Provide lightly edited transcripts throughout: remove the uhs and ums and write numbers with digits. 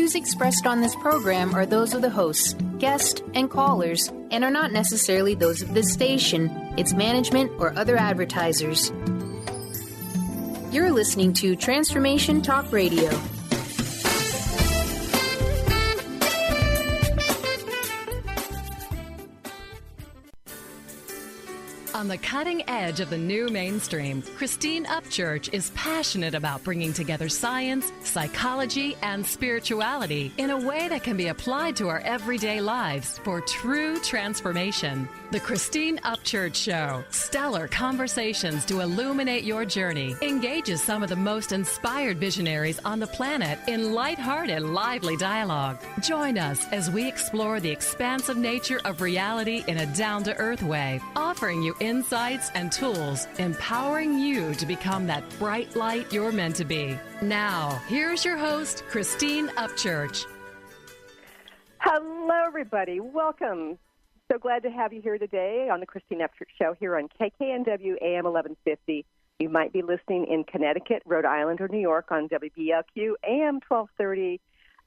views expressed on this program are those of the hosts, guests, and callers, and are not necessarily those of this station, its management, or other advertisers. You're listening to Transformation Talk Radio. On the cutting edge of the new mainstream, Christine Upchurch is passionate about bringing together science, psychology, and spirituality in a way that can be applied to our everyday lives for true transformation. The Christine Upchurch Show, stellar conversations to illuminate your journey, engages some of the most inspired visionaries on the planet in lighthearted, lively dialogue. Join us as we explore the expansive nature of reality in a down-to-earth way, offering you insights and tools, empowering you to become that bright light you're meant to be. Now, here's your host, Christine Upchurch. Hello, everybody. Welcome. So glad to have you here today on the Christine Upchurch Show here on KKNW AM 1150. You might be listening in Connecticut, Rhode Island, or New York on WBLQ AM 1230,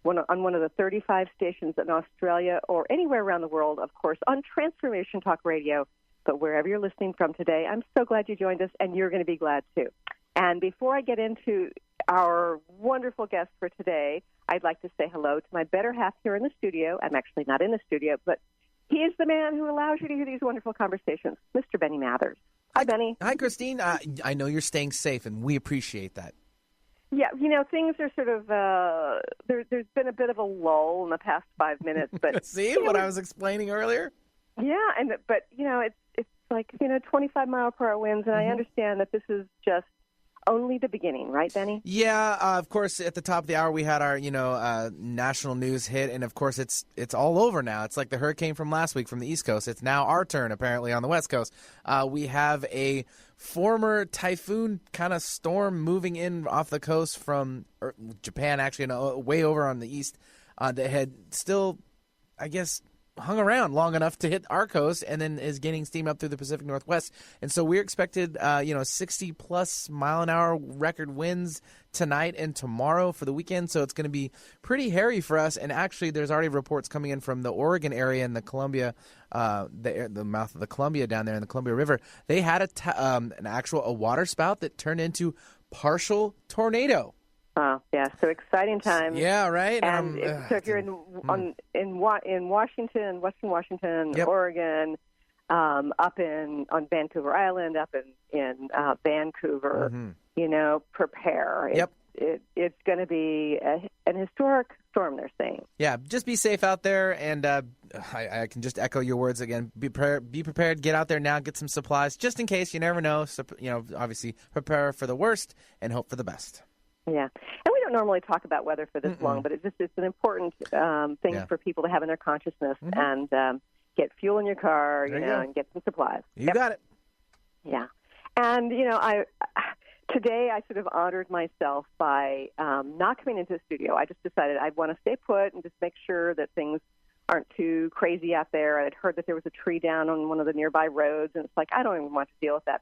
on one of the 35 stations in Australia or anywhere around the world, of course, on Transformation Talk Radio. But wherever you're listening from today, I'm so glad you joined us, and you're going to be glad too. And before I get into our wonderful guest for today, I'd like to say hello to my better half here in the studio. I'm actually not in the studio, but he is the man who allows you to hear these wonderful conversations, Mr. Benny Mathers. Hi, Benny. Hi, Christine. I know you're staying safe, and we appreciate that. Yeah, you know, things are sort of, there's been a bit of a lull in the past 5 minutes. But See what I was explaining earlier? Yeah, but, you know, it's like, 25-mile-per-hour winds, and I understand that this is just only the beginning, right, Benny? Yeah, of course, at the top of the hour, we had our, national news hit, and of course, it's all over now. It's like the hurricane from last week from the East Coast. It's now our turn, apparently, on the West Coast. We have a former typhoon kind of storm moving in off the coast from Japan, actually, way over on the east, that had still, I guess, hung around long enough to hit our coast and then is gaining steam up through the Pacific Northwest. And so we're expected, 60-plus mile-an-hour record winds tonight and tomorrow for the weekend. So it's going to be pretty hairy for us. And actually, there's already reports coming in from the Oregon area and the Columbia, the mouth of the Columbia down there in the Columbia River. They had a water spout that turned into partial tornado. Oh, yeah, so exciting times. Yeah, right. And so if you're in Washington, Western Washington, yep. Oregon, up on Vancouver Island, up in Vancouver, prepare. Yep. It's going to be an historic storm, they're saying. Yeah, just be safe out there, and I can just echo your words again. Be prepared. Get out there now. Get some supplies, just in case. You never know. So, obviously, prepare for the worst and hope for the best. Yeah, and we don't normally talk about weather for this long, but it's an important thing for people to have in their consciousness and get fuel in your car, and get some supplies. You got it. Yeah, and today I sort of honored myself by not coming into the studio. I just decided I'd want to stay put and just make sure that things aren't too crazy out there. I'd heard that there was a tree down on one of the nearby roads, and it's like I don't even want to deal with that.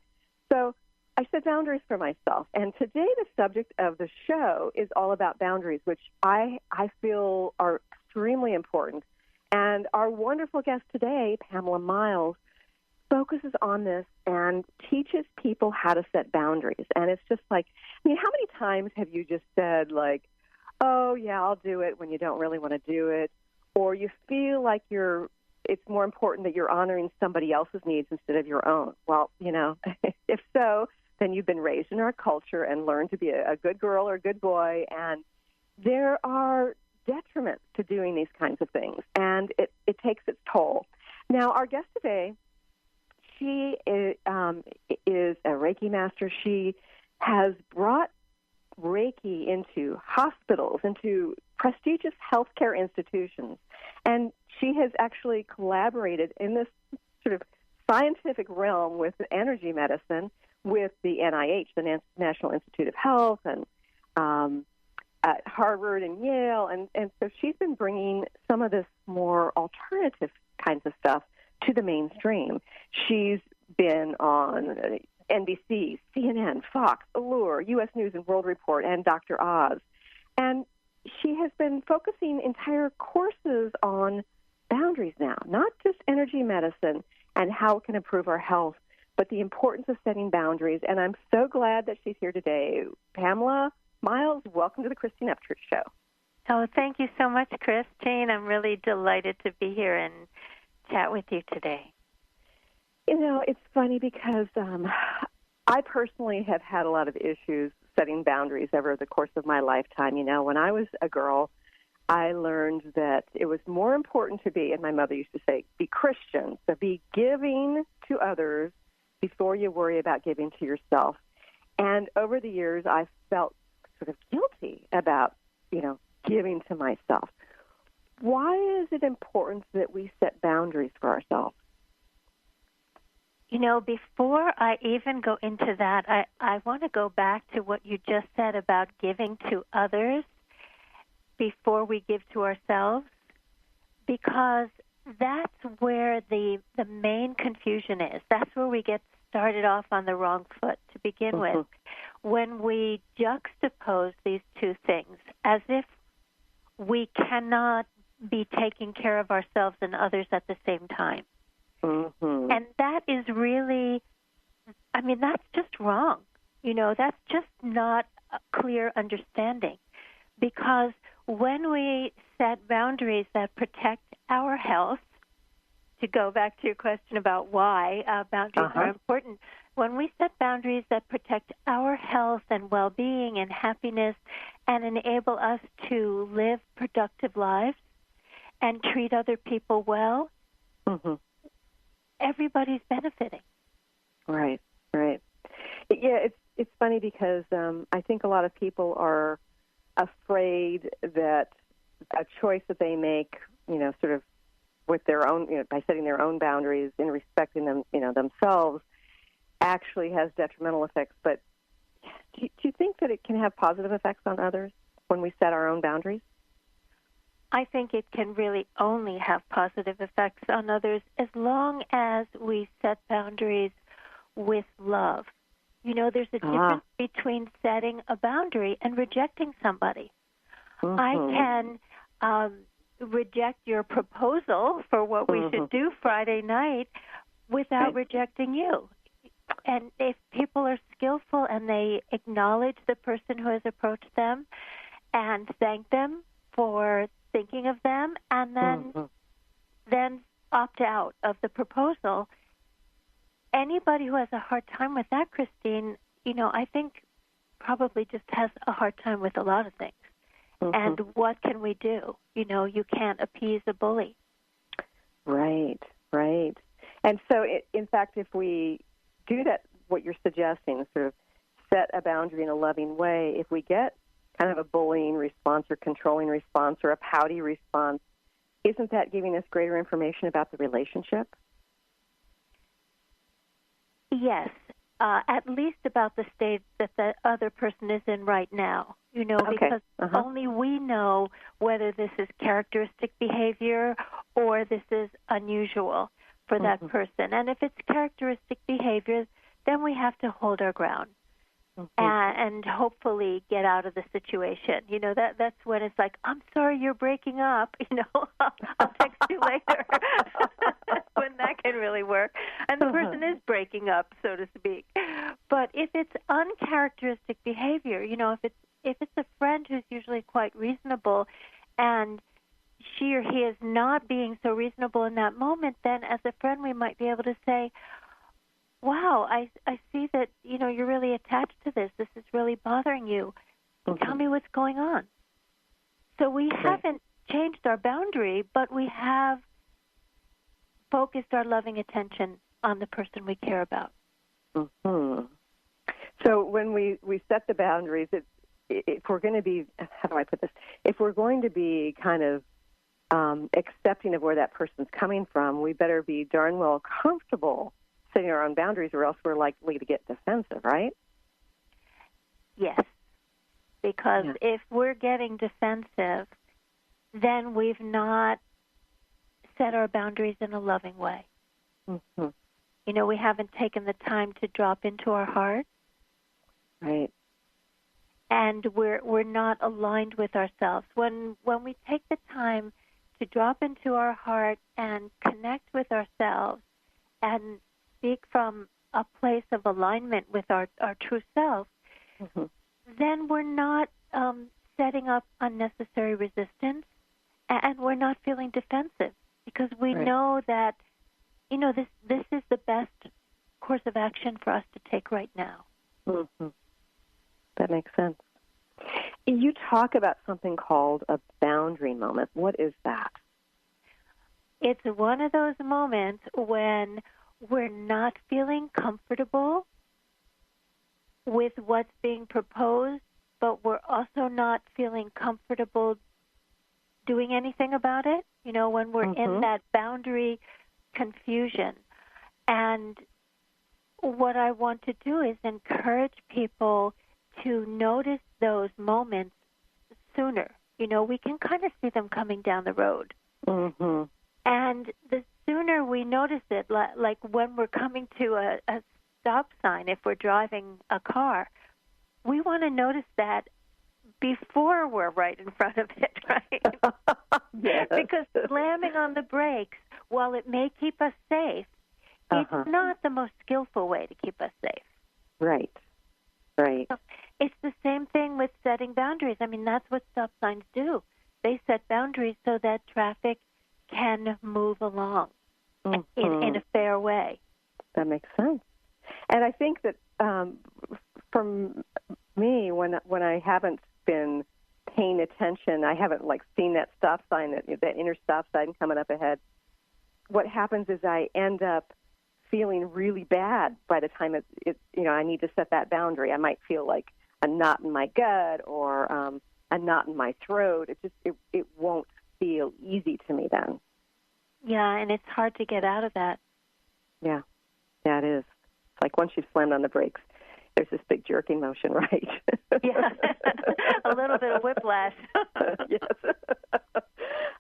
So I set boundaries for myself. And today the subject of the show is all about boundaries, which I feel are extremely important. And our wonderful guest today, Pamela Miles, focuses on this and teaches people how to set boundaries. And it's just like, how many times have you just said, like, oh, yeah, I'll do it when you don't really want to do it? Or you feel like it's more important that you're honoring somebody else's needs instead of your own. Well, if so, then you've been raised in our culture and learned to be a good girl or a good boy. And there are detriments to doing these kinds of things, and it takes its toll. Now, our guest today, she is a Reiki master. She has brought Reiki into hospitals, into prestigious healthcare institutions, and she has actually collaborated in this sort of scientific realm with energy medicine, with the NIH, the National Institute of Health, and at Harvard and Yale. And so she's been bringing some of this more alternative kinds of stuff to the mainstream. She's been on NBC, CNN, Fox, Allure, U.S. News and World Report, and Dr. Oz. And she has been been focusing entire courses on boundaries now, not just energy medicine and how it can improve our health, but the importance of setting boundaries. And I'm so glad that she's here today. Pamela Miles, welcome to the Christine Upchurch Show. Oh, thank you so much, Christine. I'm really delighted to be here and chat with you today. You know, it's funny because I personally have had a lot of issues setting boundaries over the course of my lifetime. You know, when I was a girl, I learned that it was more important to be, and my mother used to say, be Christian, so be giving to others before you worry about giving to yourself. And over the years, I felt sort of guilty about, you know, giving to myself. Why is it important that we set boundaries for ourselves? You know, before I even go into that, I want to go back to what you just said about giving to others before we give to ourselves, because that's where the main confusion is. That's where we get started off on the wrong foot to begin with, when we juxtapose these two things as if we cannot be taking care of ourselves and others at the same time. Mm-hmm. And that is really, I mean, that's just wrong. You know, that's just not a clear understanding. Because when we set boundaries that protect our health, to go back to your question about why boundaries are important, when we set boundaries that protect our health and well-being and happiness and enable us to live productive lives and treat other people well, everybody's benefiting. Right, right. Yeah, it's funny because I think a lot of people are afraid that a choice that they make, you know, sort of with their own, you know, by setting their own boundaries and respecting them, you know, themselves, actually has detrimental effects. But do you think that it can have positive effects on others when we set our own boundaries? I think it can really only have positive effects on others as long as we set boundaries with love. You know, there's a difference between setting a boundary and rejecting somebody. I can reject your proposal for what we should do Friday night without rejecting you. And if people are skillful and they acknowledge the person who has approached them and thank them for thinking of them, and then opt out of the proposal, anybody who has a hard time with that, Christine, you know, I think probably just has a hard time with a lot of things. And what can we do? You know, you can't appease a bully. Right, right. And so, in fact, if we do that, what you're suggesting, sort of set a boundary in a loving way, if we get kind of a bullying response or controlling response or a pouty response, isn't that giving us greater information about the relationship? Yes, at least about the state that the other person is in right now. You know, because only we know whether this is characteristic behavior or this is unusual for that person. And if it's characteristic behavior, then we have to hold our ground. And hopefully get out of the situation. You know, that's when it's like, I'm sorry you're breaking up. You know, I'll text you later. When that can really work. And the person is breaking up, so to speak. But if it's uncharacteristic behavior, you know, if it's a friend who's usually quite reasonable and she or he is not being so reasonable in that moment, then as a friend we might be able to say, wow, I see that, you know, you're really attached to this. This is really bothering you. Tell me what's going on. So we haven't changed our boundary, but we have focused our loving attention on the person we care about. So when we set the boundaries, if we're going to be, how do I put this? If we're going to be kind of accepting of where that person's coming from, we better be darn well comfortable setting our own boundaries, or else we're likely to get defensive, right? Yes, because if we're getting defensive, then we've not set our boundaries in a loving way. You know, we haven't taken the time to drop into our heart. Right. and we're not aligned with ourselves. When we take the time to drop into our heart and connect with ourselves and speak from a place of alignment with our true self, then we're not setting up unnecessary resistance, and we're not feeling defensive, because we know that, this is the best course of action for us to take right now. That makes sense. You talk about something called a boundary moment. What is that? It's one of those moments when we're not feeling comfortable with what's being proposed, but we're also not feeling comfortable doing anything about it, when we're in that boundary confusion. And what I want to do is encourage people to notice those moments sooner. We can kind of see them coming down the road. And the sooner we notice it, like when we're coming to a stop sign, if we're driving a car, we want to notice that before we're right in front of it, right? Yes. Because slamming on the brakes, while it may keep us safe, it's not the most skillful way to keep us safe. Right. So it's the same thing with setting boundaries. I mean, that's what stop signs do. They set boundaries so that traffic can move along in a fair way. That makes sense. And I think that from me, when I haven't been paying attention, I haven't seen that stop sign, that inner stop sign coming up ahead. What happens is I end up feeling really bad by the time I need to set that boundary. I might feel like a knot in my gut or a knot in my throat. It won't feel easy to me then. Yeah, and it's hard to get out of that. Yeah, it is. It's like once you've slammed on the brakes, there's this big jerking motion, right? Yeah, a little bit of whiplash. Yes.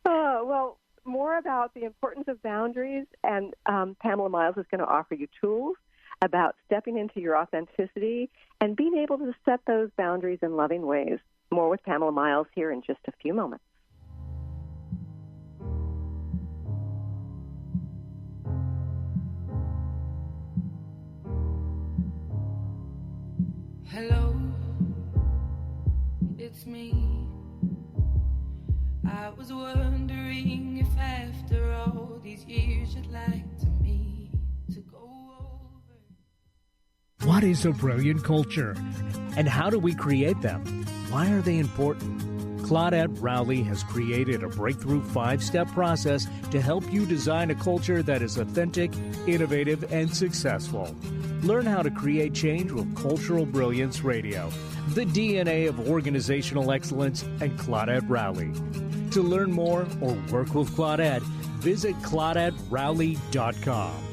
Well, more about the importance of boundaries, and Pamela Miles is going to offer you tools about stepping into your authenticity and being able to set those boundaries in loving ways. More with Pamela Miles here in just a few moments. Hello, it's me. I was wondering if after all these years you'd like me to go over. What is a brilliant culture? And how do we create them? Why are they important? Claudette Rowley has created a breakthrough 5-step process to help you design a culture that is authentic, innovative, and successful. Learn how to create change with Cultural Brilliance Radio, the DNA of organizational excellence, and Claudette Rowley. To learn more or work with Claudette, visit ClaudetteRowley.com.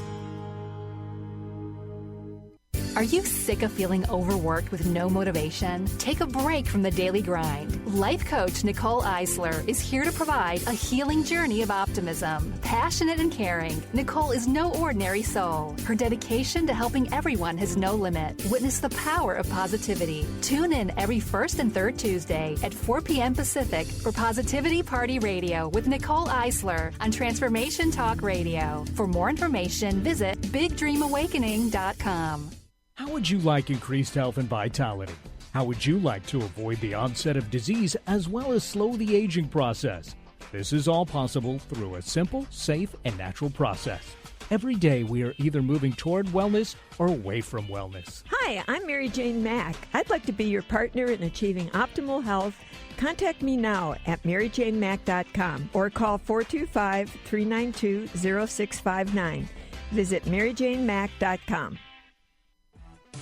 Are you sick of feeling overworked with no motivation? Take a break from the daily grind. Life coach Nicole Eisler is here to provide a healing journey of optimism. Passionate and caring, Nicole is no ordinary soul. Her dedication to helping everyone has no limit. Witness the power of positivity. Tune in every first and third Tuesday at 4 p.m. Pacific for Positivity Party Radio with Nicole Eisler on Transformation Talk Radio. For more information, visit BigDreamAwakening.com. How would you like increased health and vitality? How would you like to avoid the onset of disease as well as slow the aging process? This is all possible through a simple, safe, and natural process. Every day we are either moving toward wellness or away from wellness. Hi, I'm Mary Jane Mack. I'd like to be your partner in achieving optimal health. Contact me now at maryjanemack.com or call 425-392-0659. Visit maryjanemack.com.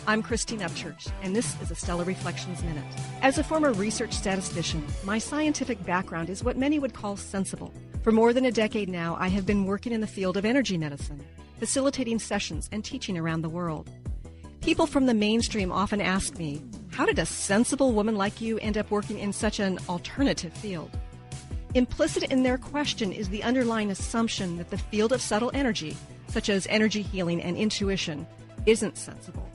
I'm Christine Upchurch, and this is a Stellar Reflections Minute. As a former research statistician, my scientific background is what many would call sensible. For more than a decade now, I have been working in the field of energy medicine, facilitating sessions and teaching around the world. People from the mainstream often ask me, how did a sensible woman like you end up working in such an alternative field? Implicit in their question is the underlying assumption that the field of subtle energy, such as energy healing and intuition, isn't sensible.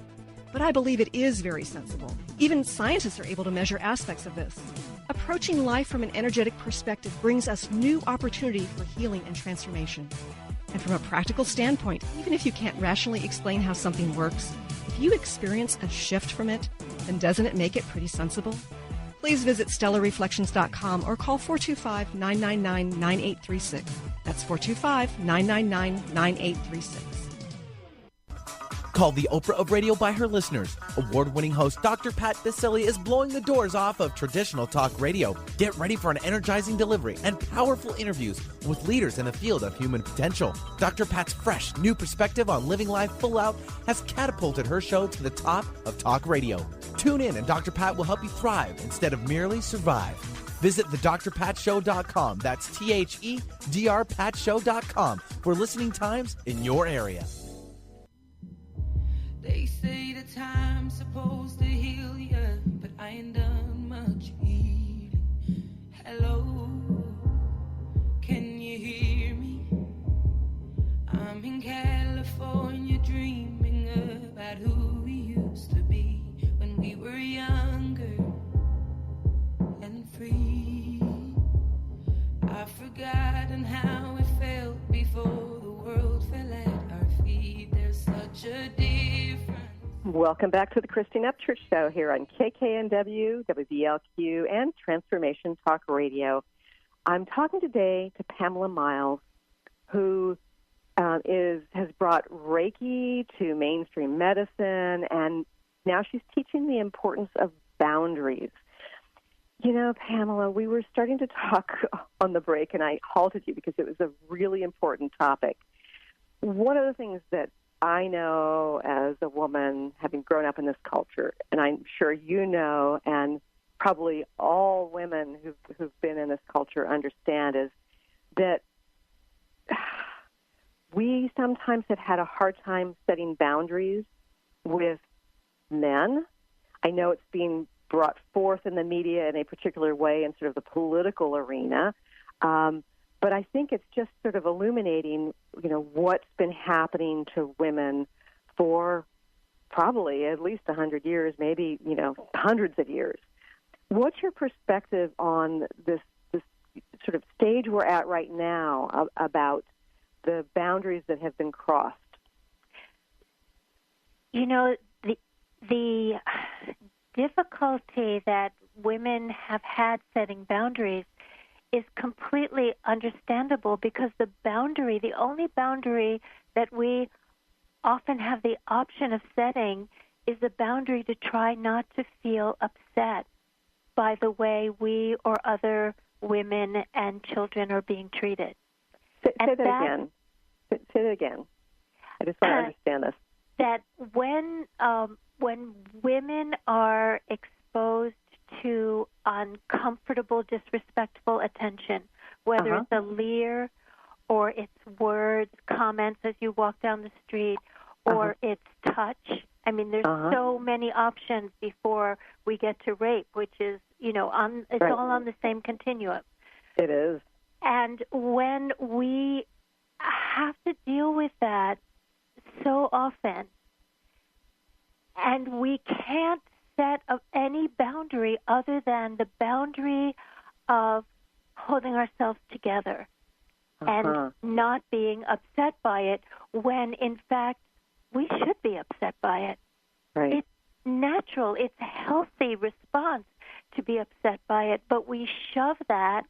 but I believe it is very sensible. Even scientists are able to measure aspects of this. Approaching life from an energetic perspective brings us new opportunity for healing and transformation. And from a practical standpoint, even if you can't rationally explain how something works, if you experience a shift from it, then doesn't it make it pretty sensible? Please visit stellarreflections.com or call 425-999-9836. That's 425-999-9836. Called the Oprah of radio by her listeners, award-winning host Dr. Pat Baccili is blowing the doors off of traditional talk radio. Get ready for an energizing delivery and powerful interviews with leaders in the field of human potential. Dr. Pat's fresh, new perspective on living life full out has catapulted her show to the top of talk radio. Tune in and Dr. Pat will help you thrive instead of merely survive. Visit thedrpatshow.com. That's THEDRPatShow.com for listening times in your area. They say the time's supposed to heal ya, but I ain't done much healing. Hello, can you hear me? I'm in California dreaming about who we used to be when we were younger and free. I've forgotten how it felt before the world fell at our feet. There's such a difference. Welcome back to the Christine Upchurch Show here on KKNW, WBLQ, and Transformation Talk Radio. I'm talking today to Pamela Miles, who has brought Reiki to mainstream medicine, and now she's teaching the importance of boundaries. You know, Pamela, we were starting to talk on the break, and I halted you because it was a really important topic. One of the things that I know as a woman, having grown up in this culture, and I'm sure you know, and probably all women who've been in this culture understand, is that we sometimes have had a hard time setting boundaries with men. I know it's being brought forth in the media in a particular way in sort of the political arena. But I think it's just sort of illuminating, you know, what's been happening to women for probably at least 100 years, maybe, you know, hundreds of years. What's your perspective on this sort of stage we're at right now about the boundaries that have been crossed? You know, the difficulty that women have had setting boundaries is completely understandable, because the only boundary that we often have the option of setting is the boundary to try not to feel upset by the way we or other women and children are being treated. Say that again. Say that again. I just want to understand this. That when women are exposed to uncomfortable, disrespectful attention, whether it's a leer or it's words, comments as you walk down the street, or it's touch. I mean, there's so many options before we get to rape, which is, you know, it's all on the same continuum. It is. And when we have to deal with that so often, and we can't set of any boundary other than the boundary of holding ourselves together and not being upset by it, when in fact we should be upset by it. Right. It's natural, it's a healthy response to be upset by it, but we shove that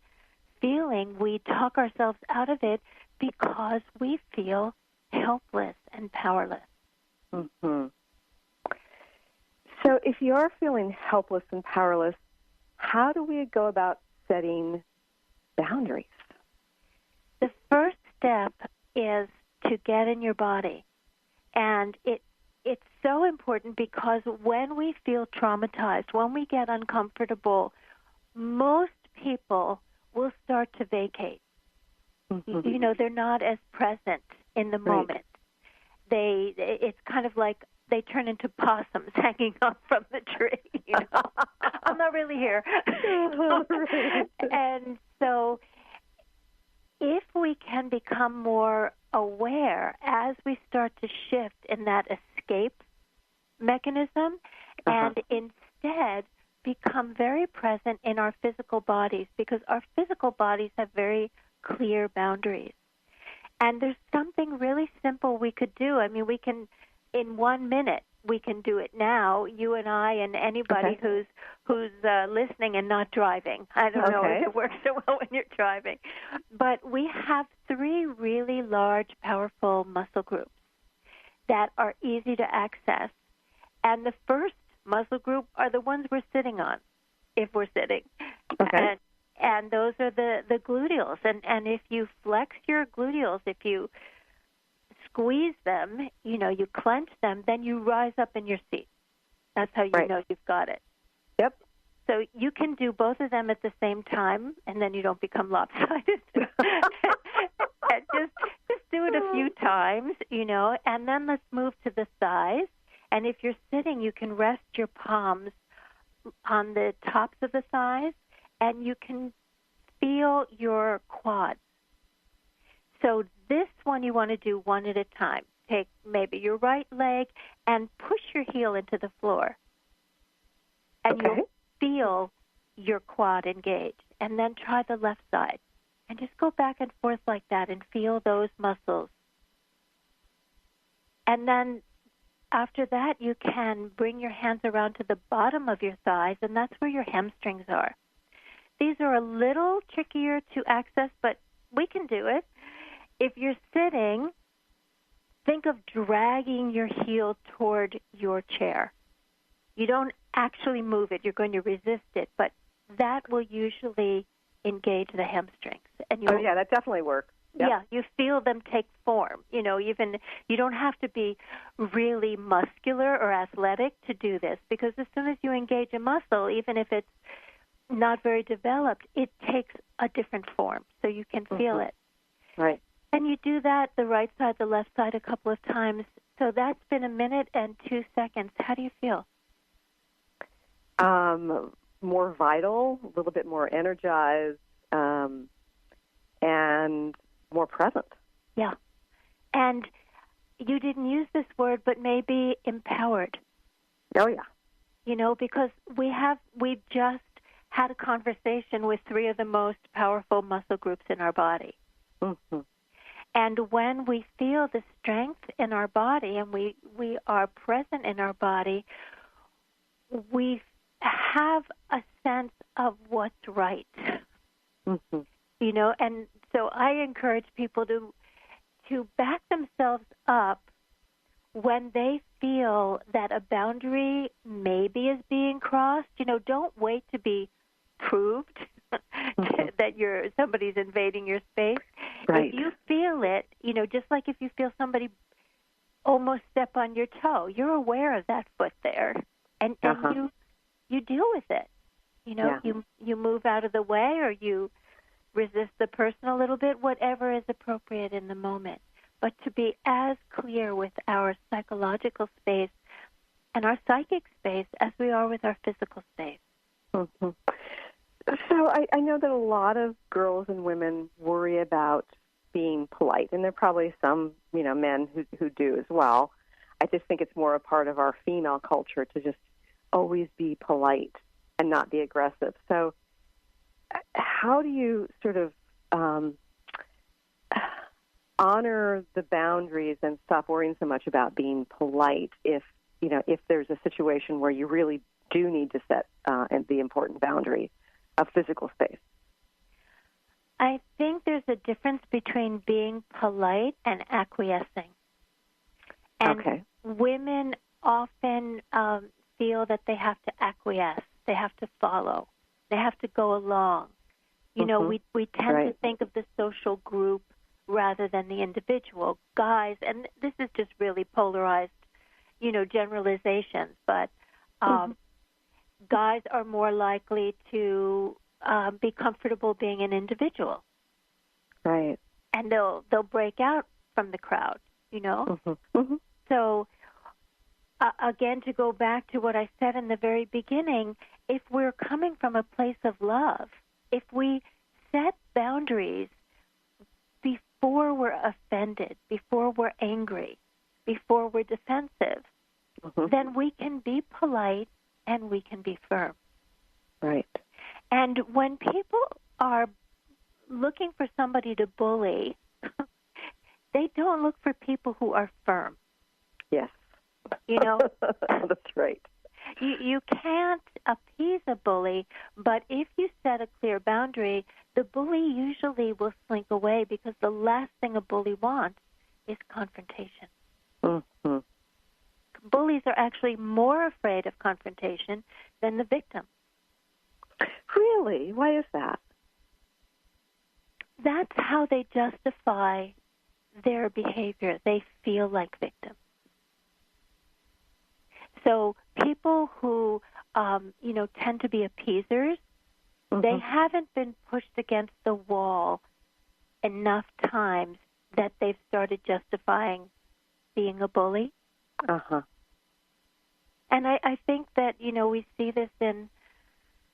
feeling, we talk ourselves out of it because we feel helpless and powerless. Mm-hmm. So if you're feeling helpless and powerless, how do we go about setting boundaries? The first step is to get in your body. And it's so important, because when we feel traumatized, when we get uncomfortable, most people will start to vacate. Mm-hmm. You know, they're not as present in the moment. It's kind of like they turn into possums hanging up from the tree. You know, I'm not really here. And so if we can become more aware as we start to shift in that escape mechanism and instead become very present in our physical bodies, because our physical bodies have very clear boundaries. And there's something really simple we could do. I mean, we can, in 1 minute, we can do it now, you and I and anybody who's listening and not driving. I don't know if it works so well when you're driving. But we have 3 really large, powerful muscle groups that are easy to access. And the first muscle group are the ones we're sitting on, if we're sitting. And those are the gluteals. And if you flex your gluteals, if you squeeze them, you clench them, then you rise up in your seat. That's how you know you've got it. Yep. So you can do both of them at the same time, and then you don't become lopsided. Just do it a few times, and then let's move to the thighs. And if you're sitting, you can rest your palms on the tops of the thighs, and you can feel your quads. So this one you want to do one at a time. Take maybe your right leg and push your heel into the floor. And you'll feel your quad engaged. And then try the left side. And just go back and forth like that and feel those muscles. And then after that, you can bring your hands around to the bottom of your thighs, and that's where your hamstrings are. These are a little trickier to access, but we can do it. If you're sitting, think of dragging your heel toward your chair. You don't actually move it. You're going to resist it, but that will usually engage the hamstrings. And that definitely works. Yep. Yeah, you feel them take form. Even you don't have to be really muscular or athletic to do this, because as soon as you engage a muscle, even if it's not very developed, it takes a different form, so you can feel it. Right. And you do that, the right side, the left side, a couple of times. So that's been 1 minute and 2 seconds. How do you feel? More vital, a little bit more energized, and more present. Yeah. And you didn't use this word, but maybe empowered. Oh, yeah. Because we just had a conversation with 3 of the most powerful muscle groups in our body. Mm-hmm. And when we feel the strength in our body and we are present in our body, we have a sense of what's right. Mm-hmm. And so I encourage people to back themselves up when they feel that a boundary maybe is being crossed. Don't wait to be proved that somebody's invading your space. Right. If you feel it, just like if you feel somebody almost step on your toe, you're aware of that foot there, and you deal with it. You move out of the way, or you resist the person a little bit, whatever is appropriate in the moment. But to be as clear with our psychological space and our psychic space as we are with our physical space. Mm-hmm. So I know that a lot of girls and women worry about being polite, and there are probably some, men who do as well. I just think it's more a part of our female culture to just always be polite and not be aggressive. So how do you sort of honor the boundaries and stop worrying so much about being polite if there's a situation where you really do need to set the important boundary of physical space? I think there's a difference between being polite and acquiescing. And women often feel that they have to acquiesce, they have to follow, they have to go along. We tend to think of the social group rather than the individual. Guys, and this is just really polarized, generalizations, but guys are more likely to be comfortable being an individual. Right. And they'll break out from the crowd, Mm-hmm. Mm-hmm. So, again, to go back to what I said in the very beginning, if we're coming from a place of love, if we set boundaries before we're offended, before we're angry, before we're defensive, then we can be polite and we can be firm. Right. And when people are looking for somebody to bully, they don't look for people who are firm. Yes. You know? That's right. You can't appease a bully, but if you set a clear boundary, the bully usually will slink away because the last thing a bully wants is confrontation. Mm-hmm. Bullies are actually more afraid of confrontation than the victim. Really? Why is that? That's how they justify their behavior. They feel like victims. So people who, tend to be appeasers, they haven't been pushed against the wall enough times that they've started justifying being a bully. Uh-huh. And I think that, we see this in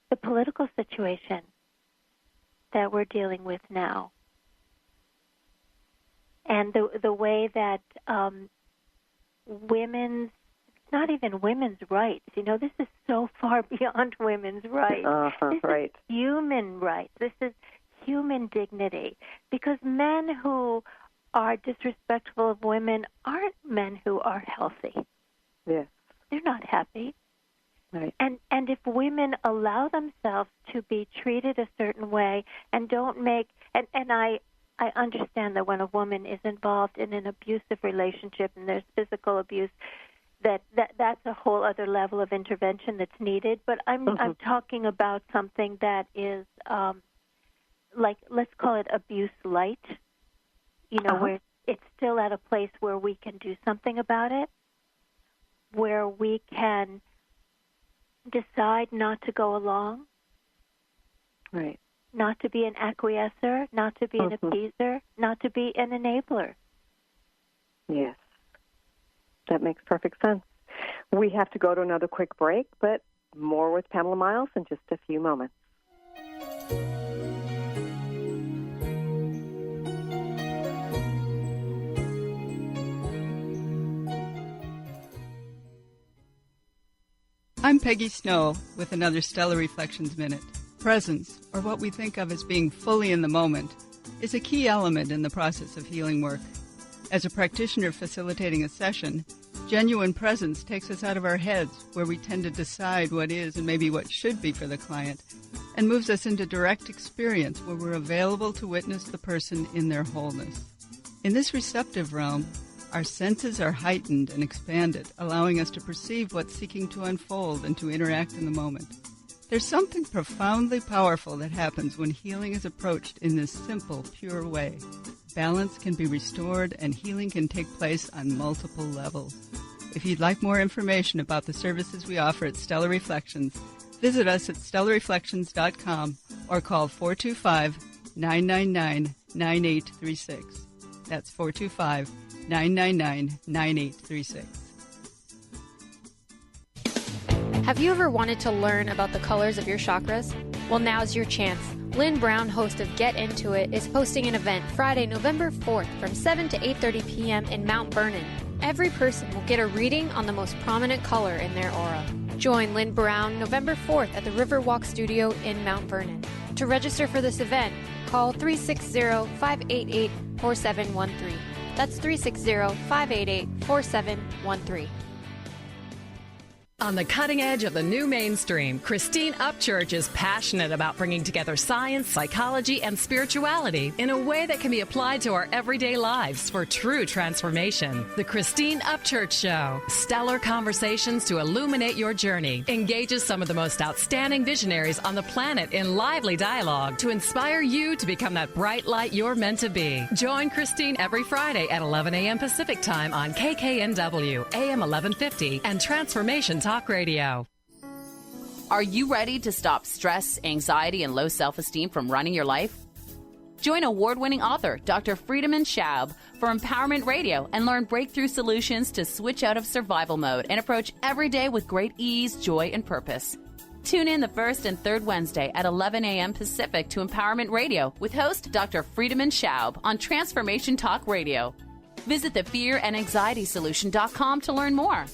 the political situation that we're dealing with now. And the way that not even women's rights. This is so far beyond women's rights. This is human rights. This is human dignity. Because men who are disrespectful of women aren't men who are healthy. Yes. They're not happy. Right. And if women allow themselves to be treated a certain way and don't make and I understand that when a woman is involved in an abusive relationship and there's physical abuse, that's a whole other level of intervention that's needed. But I'm talking about something that is like, let's call it abuse light, where it's still at a place where we can do something about it, where we can decide not to go along, right? Not to be an acquiescer, not to be an appeaser, not to be an enabler. Yes. That makes perfect sense. We have to go to another quick break, but more with Pamela Miles in just a few moments. I'm Peggy Snow with another Stellar Reflections Minute. Presence, or what we think of as being fully in the moment, is a key element in the process of healing work. As a practitioner facilitating a session, genuine presence takes us out of our heads, where we tend to decide what is and maybe what should be for the client, and moves us into direct experience where we're available to witness the person in their wholeness. In this receptive realm, our senses are heightened and expanded, allowing us to perceive what's seeking to unfold and to interact in the moment. There's something profoundly powerful that happens when healing is approached in this simple, pure way. Balance can be restored and healing can take place on multiple levels. If you'd like more information about the services we offer at Stellar Reflections, visit us at stellarreflections.com or call 425-999-9836. That's 425-999-9836. Have you ever wanted to learn about the colors of your chakras? Well, now's your chance. Lynn Brown, host of Get Into It, is hosting an event Friday, November 4th from 7 to 8:30 p.m. in Mount Vernon. Every person will get a reading on the most prominent color in their aura. Join Lynn Brown November 4th at the Riverwalk Studio in Mount Vernon. To register for this event, call 360-588-4713. That's 360-588-4713. On the cutting edge of the new mainstream, Christine Upchurch is passionate about bringing together science, psychology, and spirituality in a way that can be applied to our everyday lives for true transformation. The Christine Upchurch Show, stellar conversations to illuminate your journey, engages some of the most outstanding visionaries on the planet in lively dialogue to inspire you to become that bright light you're meant to be. Join Christine every Friday at 11 a.m. Pacific Time on KKNW, AM 1150, and Transformation Talk Radio. Are you ready to stop stress, anxiety, and low self-esteem from running your life? Join award-winning author Dr. Friedemann Schaub for Empowerment Radio and learn breakthrough solutions to switch out of survival mode and approach every day with great ease, joy, and purpose. Tune in the first and third Wednesday at 11 a.m. Pacific to Empowerment Radio with host Dr. Friedemann Schaub on Transformation Talk Radio. Visit thefearandanxietysolution.com to learn more.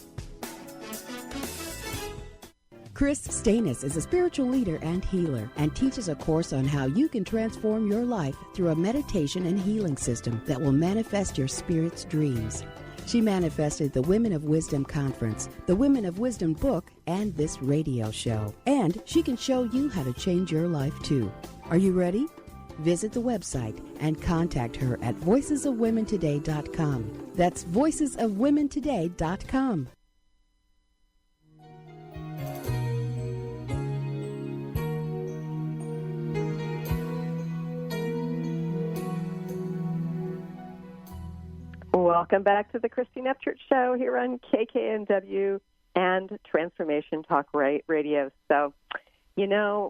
Chris Stanis is a spiritual leader and healer and teaches a course on how you can transform your life through a meditation and healing system that will manifest your spirit's dreams. She manifested the Women of Wisdom Conference, the Women of Wisdom book, and this radio show. And she can show you how to change your life too. Are you ready? Visit the website and contact her at voicesofwomentoday.com. That's voicesofwomentoday.com. Welcome back to the Christine Upchurch Show here on KKNW and Transformation Talk Radio. So,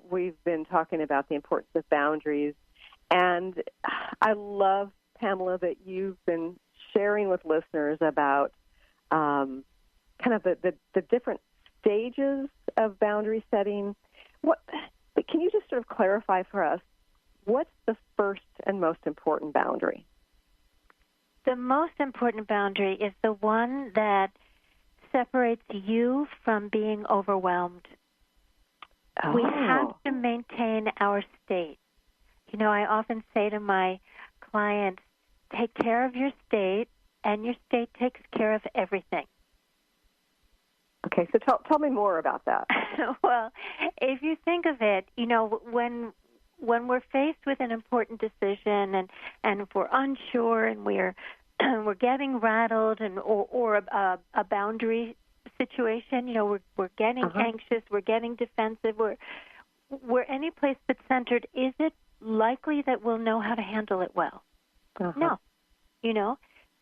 we've been talking about the importance of boundaries, and I love, Pamela, that you've been sharing with listeners about kind of the different stages of boundary setting. Can you just sort of clarify for us, what's the first and most important boundary? The most important boundary is the one that separates you from being overwhelmed. Oh. We have to maintain our state. I often say to my clients, take care of your state, and your state takes care of everything. Okay, so tell me more about that. Well, if you think of it, when we're faced with an important decision and if we're unsure and we're getting rattled or a boundary situation, we're getting anxious, we're getting defensive, we're any place but centered, is it likely that we'll know how to handle it well? No.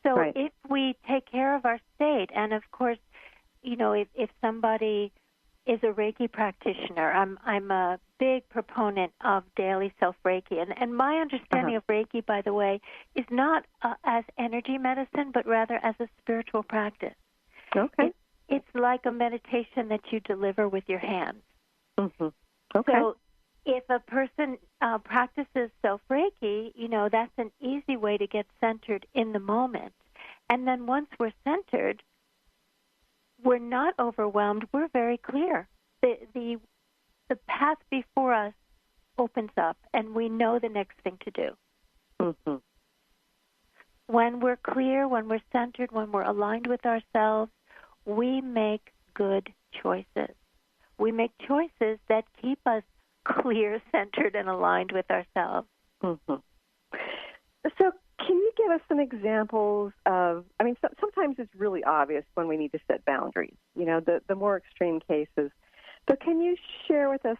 So right. If we take care of our state, and of course, if somebody is a Reiki practitioner, I'm a big proponent of daily self-Reiki. And my understanding of Reiki, by the way, is not as energy medicine, but rather as a spiritual practice. Okay. It's like a meditation that you deliver with your hands. Mm-hmm. Okay. So if a person practices self-Reiki, that's an easy way to get centered in the moment. And then once we're centered, we're not overwhelmed. We're very clear. The path before us opens up, and we know the next thing to do. Mm-hmm. When we're clear, when we're centered, when we're aligned with ourselves, we make good choices. We make choices that keep us clear, centered, and aligned with ourselves. Mm-hmm. So can you give us some examples of, sometimes it's really obvious when we need to set boundaries, the more extreme cases. But can you share with us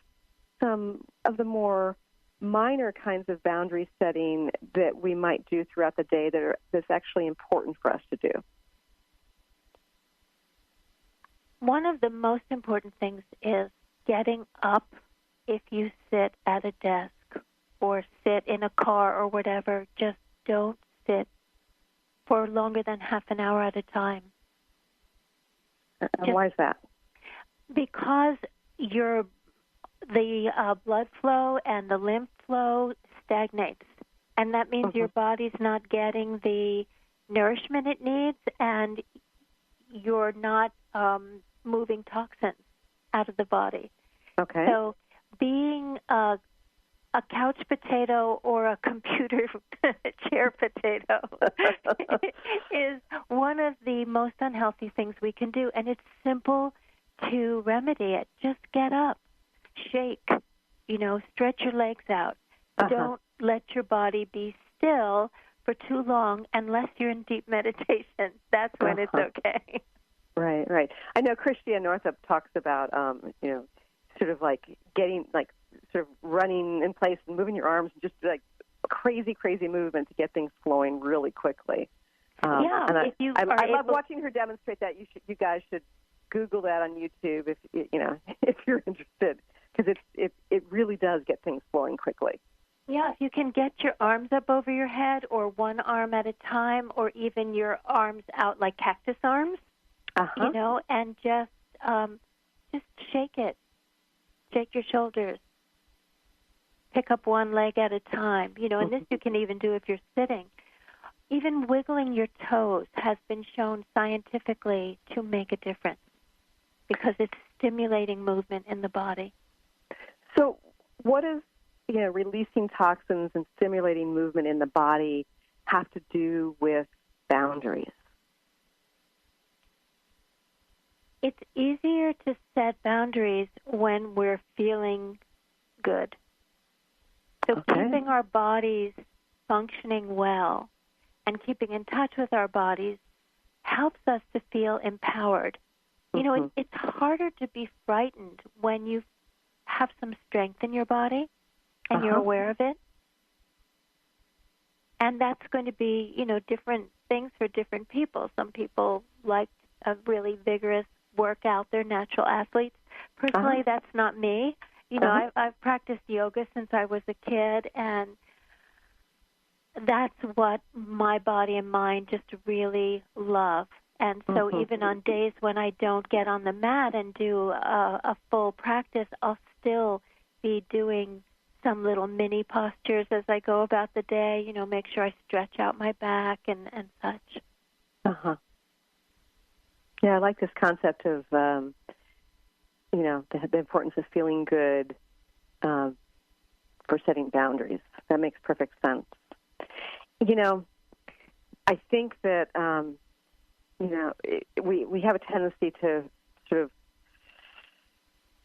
some of the more minor kinds of boundary setting that we might do throughout the day that's actually important for us to do? One of the most important things is getting up if you sit at a desk or sit in a car or whatever. Just don't sit for longer than half an hour at a time. And why is that? Because the blood flow and the lymph flow stagnates, and that means your body's not getting the nourishment it needs, and you're not moving toxins out of the body. Okay. So being a couch potato or a computer chair potato is one of the most unhealthy things we can do, and it's simple to remedy it. Just get up, shake, stretch your legs out. Don't let your body be still for too long unless you're in deep meditation. That's when it's okay. Right. I know Christiane Northrup talks about, sort of like getting, like, sort of running in place and moving your arms and just like crazy movement to get things flowing really quickly. And I love watching her demonstrate that. You guys should Google that on YouTube if you're interested, because it really does get things flowing quickly. Yeah, if you can get your arms up over your head, or one arm at a time, or even your arms out like cactus arms, and just shake it. Shake your shoulders. Pick up one leg at a time. And this you can even do if you're sitting. Even wiggling your toes has been shown scientifically to make a difference, because it's stimulating movement in the body. So what does, releasing toxins and stimulating movement in the body have to do with boundaries? It's easier to set boundaries when we're feeling good. So keeping our bodies functioning well and keeping in touch with our bodies helps us to feel empowered. It's harder to be frightened when you have some strength in your body and you're aware of it. And that's going to be, different things for different people. Some people like a really vigorous workout. They're natural athletes. Personally, that's not me. I've practiced yoga since I was a kid, and that's what my body and mind just really love. And so even on days when I don't get on the mat and do a full practice, I'll still be doing some little mini postures as I go about the day, make sure I stretch out my back and such. Yeah, I like this concept of, the importance of feeling good for setting boundaries. That makes perfect sense. I think that, we have a tendency to sort of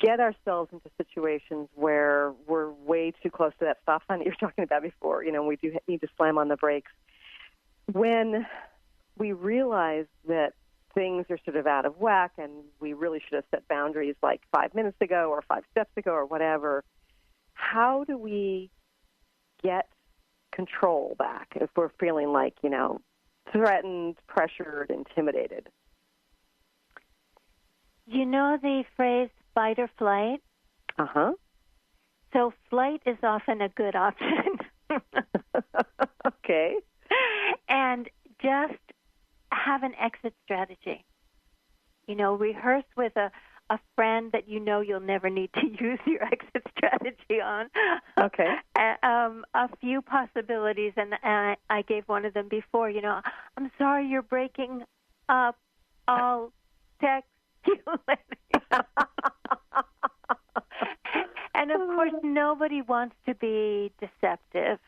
get ourselves into situations where we're way too close to that stop sign that you were talking about before. We do need to slam on the brakes. When we realize that things are sort of out of whack and we really should have set boundaries like 5 minutes ago or 5 steps ago or whatever, how do we get control back if we're feeling like, threatened, pressured, intimidated? You know the phrase fight or flight? So flight is often a good option. Okay. And just have an exit strategy. Rehearse with a friend that you'll never need to use your exit strategy on. Okay. A few possibilities, and I gave one of them before. I'm sorry you're breaking up. I'll text you later. And of course, nobody wants to be deceptive.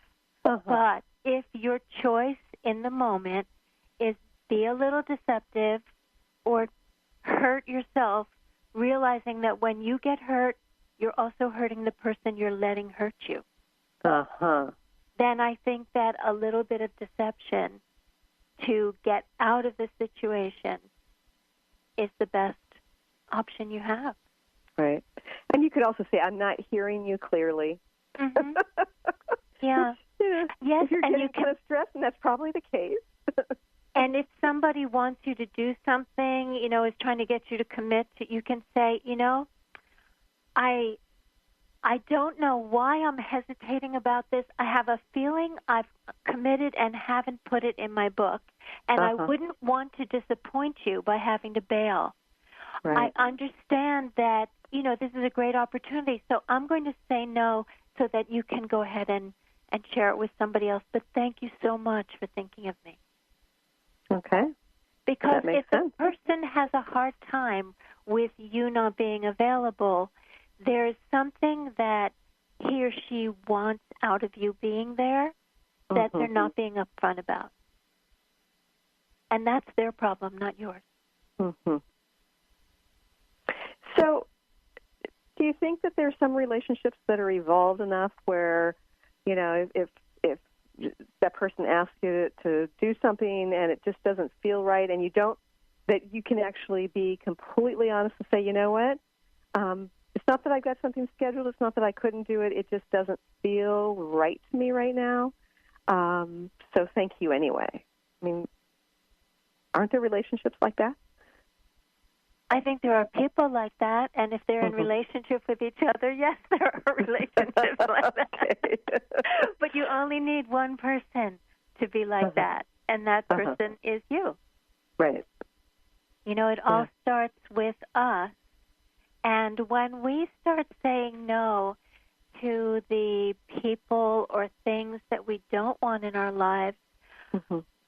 But if your choice in the moment is be a little deceptive or hurt yourself, realizing that when you get hurt, you're also hurting the person you're letting hurt you. Then I think that a little bit of deception to get out of the situation is the best option you have. Right. And you could also say, I'm not hearing you clearly. Yeah. Yes, if you're and getting you can kind of stressed, and that's probably the case. And if somebody wants you to do something, is trying to get you to commit to, you can say, I don't know why I'm hesitating about this. I have a feeling I've committed and haven't put it in my book, and I wouldn't want to disappoint you by having to bail. Right. I understand that, this is a great opportunity, so I'm going to say no so that you can go ahead and share it with somebody else. But thank you so much for thinking of me. Okay. Because if sense. a person has a hard time with you not being available, there's something that he or she wants out of you being there that they're not being upfront about. And that's their problem, not yours. So do you think that there's some relationships that are evolved enough where, if that person asks you to do something and it just doesn't feel right and that you can actually be completely honest and say, you know what, it's not that I've got something scheduled, it's not that I couldn't do it, it just doesn't feel right to me right now, so thank you anyway. I mean, aren't there relationships like that? I think there are people like that, and if they're in relationship with each other, yes, there are relationships like that. But you only need one person to be like that, and that person is you. Right. It all starts with us, and when we start saying no to the people or things that we don't want in our lives,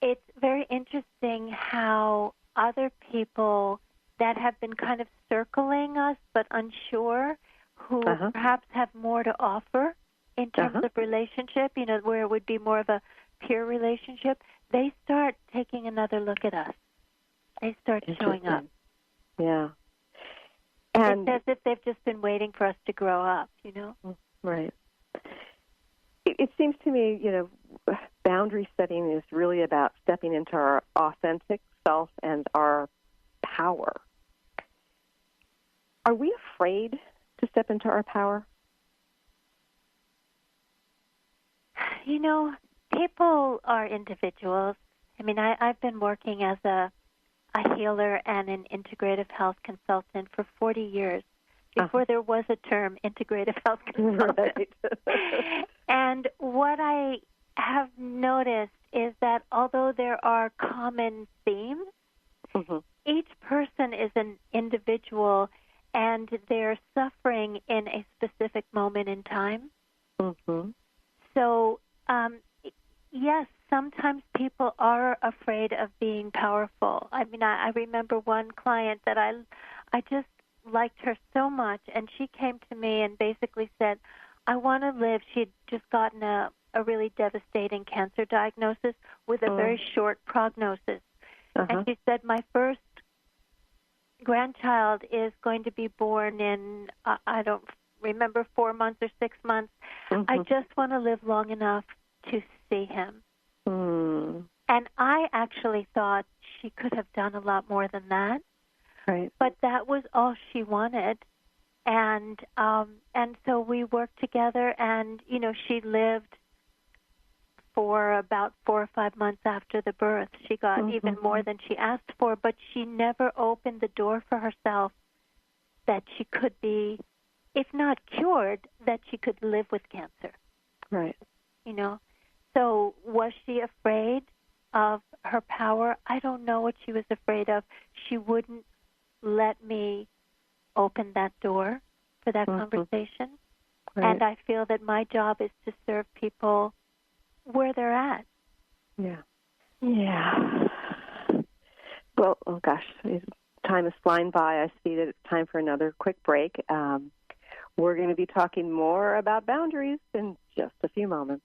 it's very interesting how other people that have been kind of circling us but unsure, who perhaps have more to offer in terms of relationship, where it would be more of a peer relationship, they start taking another look at us. They start showing up. Yeah. And it's as if they've just been waiting for us to grow up, Right. It seems to me, boundary setting is really about stepping into our authentic self and our power. Are we afraid to step into our power? People are individuals. I mean, I've been working as a healer and an integrative health consultant for 40 years before there was a term integrative health consultant. Right. And what I have noticed is that although there are common themes, each person is an individual and they're suffering in a specific moment in time. So, yes, sometimes people are afraid of being powerful. I mean, I remember one client that I just liked her so much, and she came to me and basically said, I want to live. She had just gotten a really devastating cancer diagnosis with a very short prognosis. And she said, my first grandchild is going to be born in, I don't remember, 4 months or 6 months. I just want to live long enough to see him. And I actually thought she could have done a lot more than that. Right. But that was all she wanted. And so we worked together, and, she lived for about 4 or 5 months after the birth. She got even more than she asked for, but she never opened the door for herself that she could be, if not cured, that she could live with cancer. Right. So was she afraid of her power? I don't know what she was afraid of. She wouldn't let me open that door for that conversation. Right. And I feel that my job is to serve people where they're at. Yeah. Well, oh gosh, time is flying by. I see that it's time for another quick break. We're going to be talking more about boundaries in just a few moments.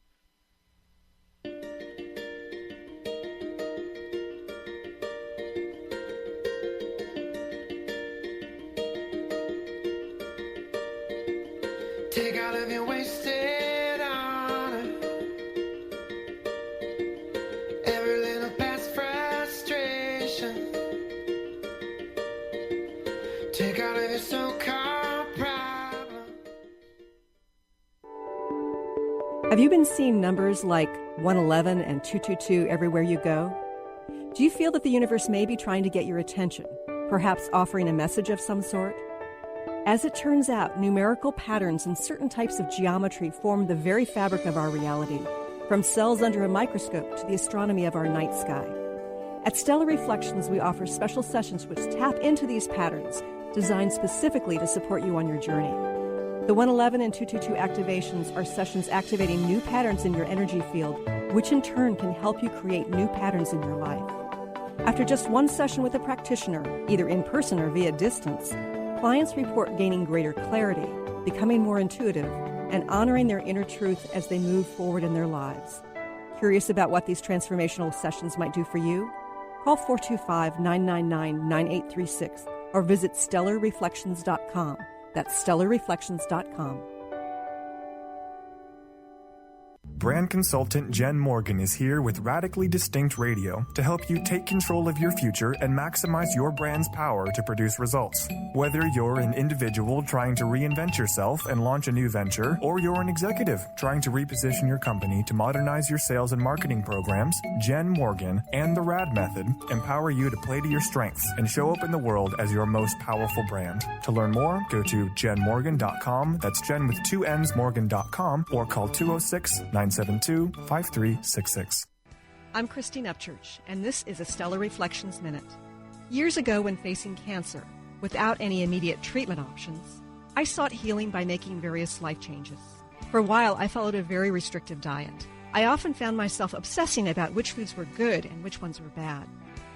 Take all of your wasted honor, every little past frustration. Take all of your so-called problems. Have you been seeing numbers like 111 and 222 everywhere you go? Do you feel that the universe may be trying to get your attention, perhaps offering a message of some sort? As it turns out, numerical patterns and certain types of geometry form the very fabric of our reality, from cells under a microscope to the astronomy of our night sky. At Stellar Reflections, we offer special sessions which tap into these patterns, designed specifically to support you on your journey. The 111 and 222 activations are sessions activating new patterns in your energy field, which in turn can help you create new patterns in your life. After just one session with a practitioner, either in person or via distance, clients report gaining greater clarity, becoming more intuitive, and honoring their inner truth as they move forward in their lives. Curious about what these transformational sessions might do for you? Call 425-999-9836 or visit stellarreflections.com. That's stellarreflections.com. Brand consultant Jen Morgan is here with Radically Distinct Radio to help you take control of your future and maximize your brand's power to produce results. Whether you're an individual trying to reinvent yourself and launch a new venture, or you're an executive trying to reposition your company to modernize your sales and marketing programs, Jen Morgan and the RAD method empower you to play to your strengths and show up in the world as your most powerful brand. To learn more, go to jenmorgan.com, that's Jen with 2 N's, Morgan.com, or call 206-972-5366. I'm Christine Upchurch, and this is a Stellar Reflections Minute. Years ago, when facing cancer, without any immediate treatment options, I sought healing by making various life changes. For a while, I followed a very restrictive diet. I often found myself obsessing about which foods were good and which ones were bad.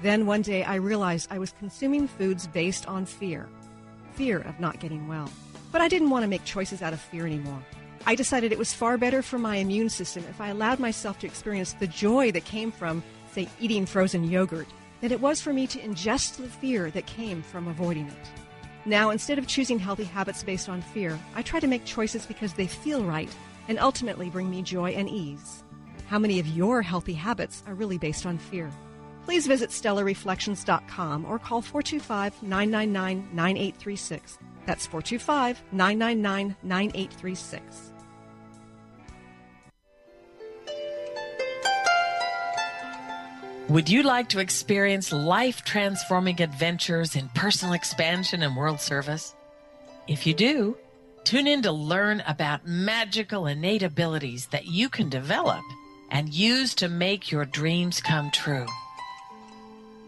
Then one day I realized I was consuming foods based on fear of not getting well. But I didn't want to make choices out of fear anymore. I decided it was far better for my immune system if I allowed myself to experience the joy that came from, say, eating frozen yogurt, than it was for me to ingest the fear that came from avoiding it. Now, instead of choosing healthy habits based on fear, I try to make choices because they feel right and ultimately bring me joy and ease. How many of your healthy habits are really based on fear? Please visit stellarreflections.com or call 425-999-9836. That's 425-999-9836. Would you like to experience life-transforming adventures in personal expansion and world service? If you do, tune in to learn about magical innate abilities that you can develop and use to make your dreams come true.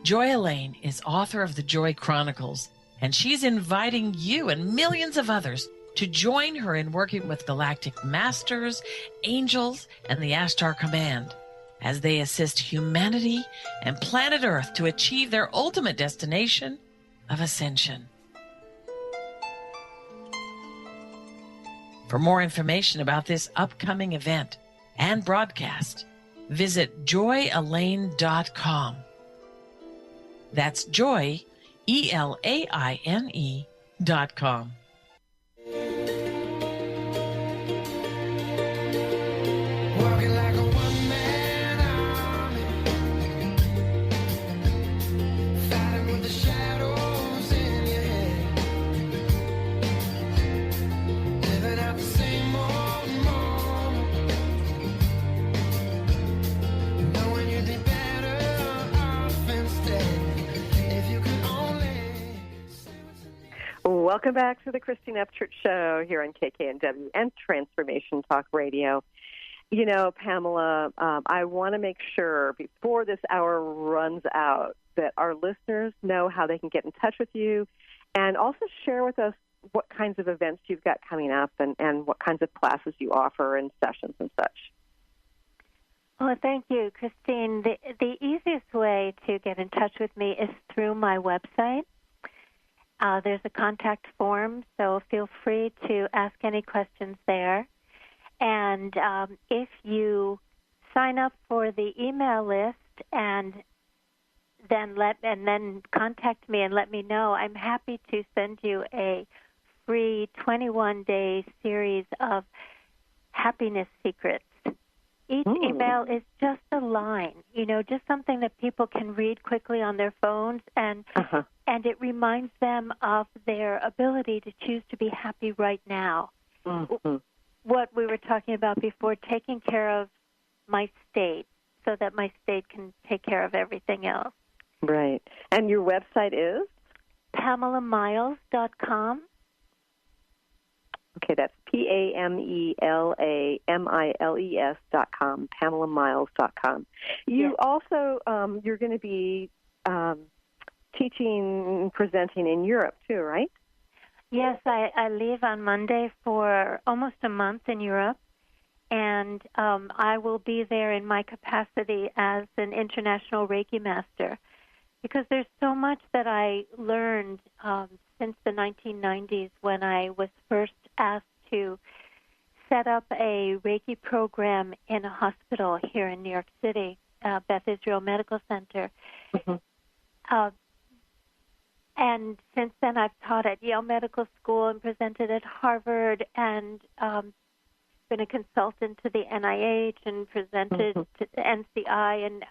Joy Elaine is author of the Joy Chronicles, and she's inviting you and millions of others to join her in working with galactic masters, angels, and the Ashtar Command as they assist humanity and planet Earth to achieve their ultimate destination of ascension. For more information about this upcoming event and broadcast, visit joyelaine.com. That's joy, ELAINE.com. Walking like a one-man army, fighting with the shadows in your head, living out the same old moment, knowing you'd be better off instead if you could only. Welcome back to the Christine Upchurch Show here on KKNW and Transformation Talk Radio. You know, Pamela, I want to make sure before this hour runs out that our listeners know how they can get in touch with you and also share with us what kinds of events you've got coming up and what kinds of classes you offer and sessions and such. Well, thank you, Christine. The easiest way to get in touch with me is through my website. There's a contact form, so feel free to ask any questions there. And if you sign up for the email list and then contact me and let me know, I'm happy to send you a free 21-day series of happiness secrets. Each email is just a line, just something that people can read quickly on their phones, and it reminds them of their ability to choose to be happy right now. Mm-hmm. What we were talking about before, taking care of my state so that my state can take care of everything else. Right. And your website is? PamelaMiles.com. Okay, that's PamelaMiles.com, PamelaMiles.com. You also, you're going to be teaching, presenting in Europe too, right? Yes, I leave on Monday for almost a month in Europe, and I will be there in my capacity as an international Reiki master, because there's so much that I learned since the 1990s when I was first asked to set up a Reiki program in a hospital here in New York City, Beth Israel Medical Center. Mm-hmm. And since then, I've taught at Yale Medical School and presented at Harvard and been a consultant to the NIH and presented to the NCI. And,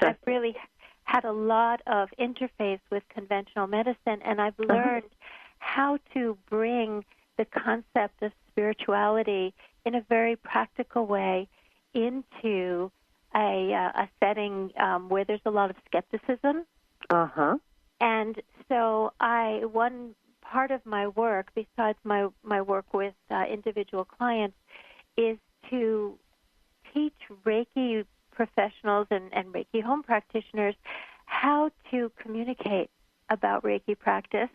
I've really had a lot of interface with conventional medicine, and I've learned how to bring the concept of spirituality in a very practical way into a setting where there's a lot of skepticism. And so one part of my work, besides my work with individual clients, is to teach Reiki professionals and Reiki home practitioners how to communicate about Reiki practice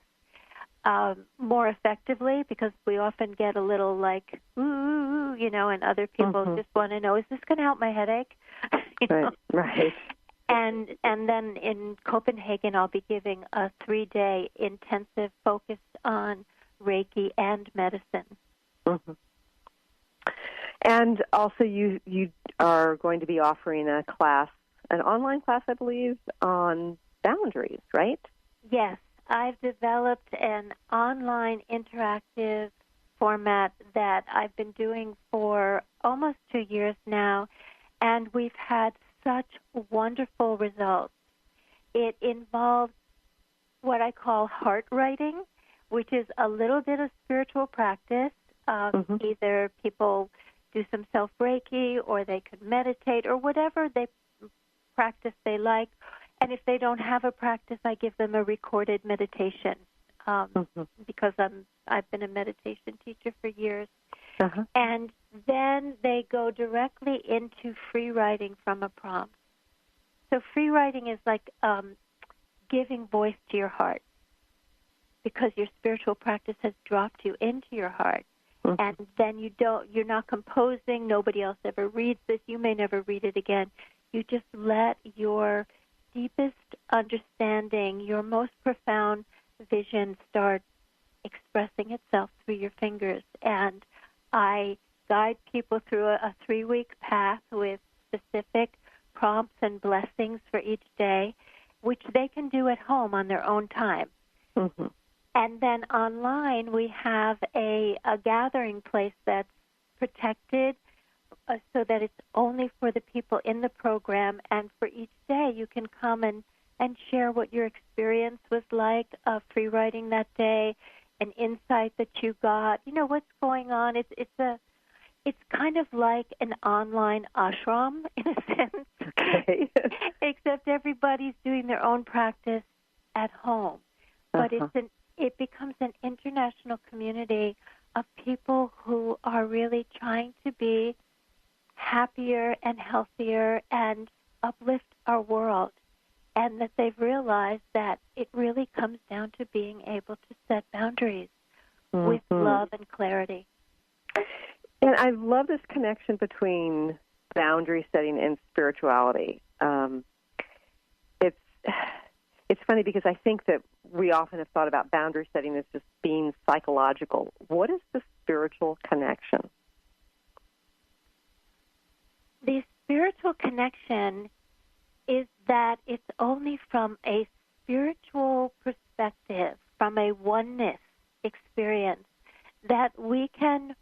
more effectively, because we often get a little like, ooh, and other people just want to know, is this going to help my headache? Right. And then in Copenhagen, I'll be giving a 3-day intensive focused on Reiki and medicine. Mm-hmm. And also you are going to be offering a class, an online class, I believe, on boundaries, right? Yes. I've developed an online interactive format that I've been doing for almost 2 years now, and we've had such wonderful results. It involves what I call heart writing, which is a little bit of spiritual practice. Either people do some self-Reiki or they could meditate or whatever practice they like. And if they don't have a practice, I give them a recorded meditation because I've been a meditation teacher for years. And then they go directly into free writing from a prompt. So free writing is like giving voice to your heart because your spiritual practice has dropped you into your heart. And then you're not composing. Nobody else ever reads this. You may never read it again. You just let your deepest understanding, your most profound vision start expressing itself through your fingers. And I guide people through a 3-week path with specific prompts and blessings for each day, which they can do at home on their own time. And then online, we have a gathering place that's protected so that it's only for the people in the program. And for each day, you can come and share what your experience was like of free writing that day, an insight that you got, what's going on. It's kind of like an online ashram in a sense, except everybody's doing their own practice at home. But it becomes an international community of people who are really trying to be happier and healthier and uplift our world, and that they've realized that it really comes down to being able to set boundaries with love and clarity. And I love this connection between boundary setting and spirituality. It's funny because I think that we often have thought about boundary setting as just being psychological. What is the spiritual connection? The spiritual connection is that it's only from a spiritual perspective, from a oneness experience, that we can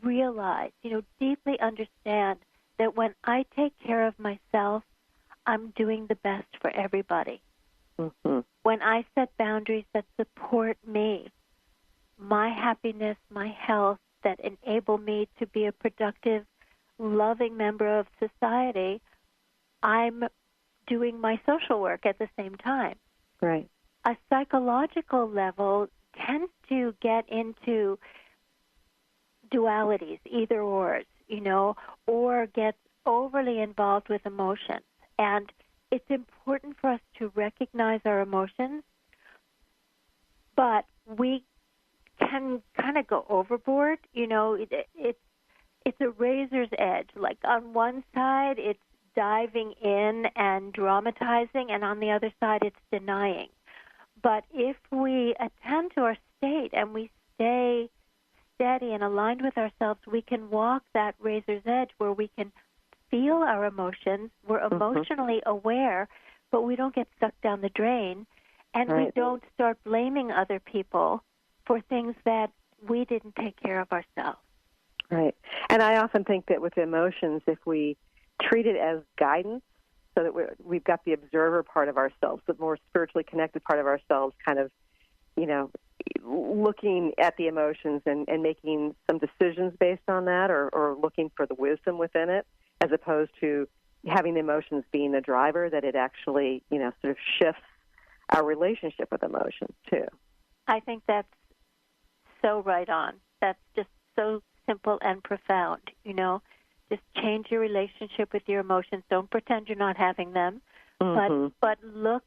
realize, deeply understand that when I take care of myself, I'm doing the best for everybody. When I set boundaries that support me, my happiness, my health, that enable me to be a productive, loving member of society, I'm doing my social work at the same time. Right. A psychological level tends to get into dualities, either ors, or gets overly involved with emotions. And it's important for us to recognize our emotions, but we can kind of go overboard. It's a razor's edge. Like on one side, it's diving in and dramatizing, and on the other side, it's denying. But if we attend to our state and we stay steady and aligned with ourselves, we can walk that razor's edge where we can feel our emotions. We're emotionally aware, but we don't get sucked down the drain, and we don't start blaming other people for things that we didn't take care of ourselves. Right. And I often think that with emotions, if we treat it as guidance, so that we've got the observer part of ourselves, the more spiritually connected part of ourselves, kind of, looking at the emotions and making some decisions based on that, or looking for the wisdom within it, as opposed to having the emotions being the driver, that it actually, sort of shifts our relationship with emotions, too. I think that's so right on. That's just so simple and profound, Just change your relationship with your emotions. Don't pretend you're not having them, but look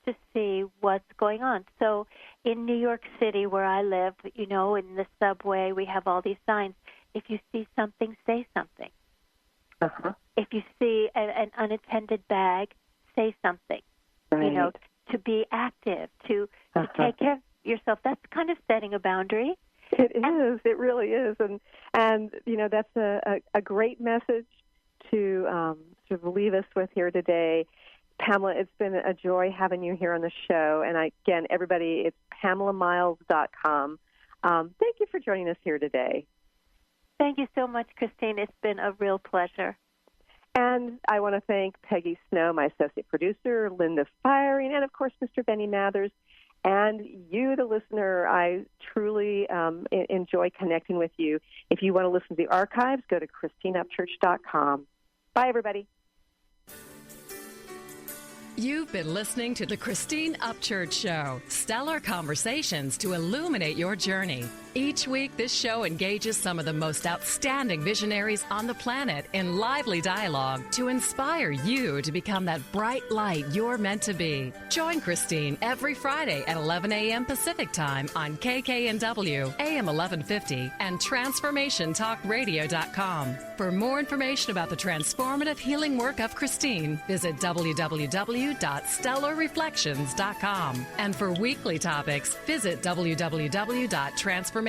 to see what's going on. So in New York City, where I live, in the subway, we have all these signs. If you see something, say something. If you see an unattended bag, say something, right. To be active, to take care of yourself. That's kind of setting a boundary. It is. It really is. And that's a great message to sort of leave us with here today. Pamela, it's been a joy having you here on the show. And again, everybody, it's PamelaMiles.com. Thank you for joining us here today. Thank you so much, Christine. It's been a real pleasure. And I want to thank Peggy Snow, my associate producer, Linda Firing, and, of course, Mr. Benny Mathers. And you, the listener, I truly enjoy connecting with you. If you want to listen to the archives, go to ChristineUpchurch.com. Bye, everybody. You've been listening to the Christine Upchurch Show, stellar conversations to illuminate your journey. Each week, this show engages some of the most outstanding visionaries on the planet in lively dialogue to inspire you to become that bright light you're meant to be. Join Christine every Friday at 11 a.m. Pacific Time on KKNW, AM 1150, and TransformationTalkRadio.com. For more information about the transformative healing work of Christine, visit www.stellarreflections.com. And for weekly topics, visit www.transformationtalkradio.com.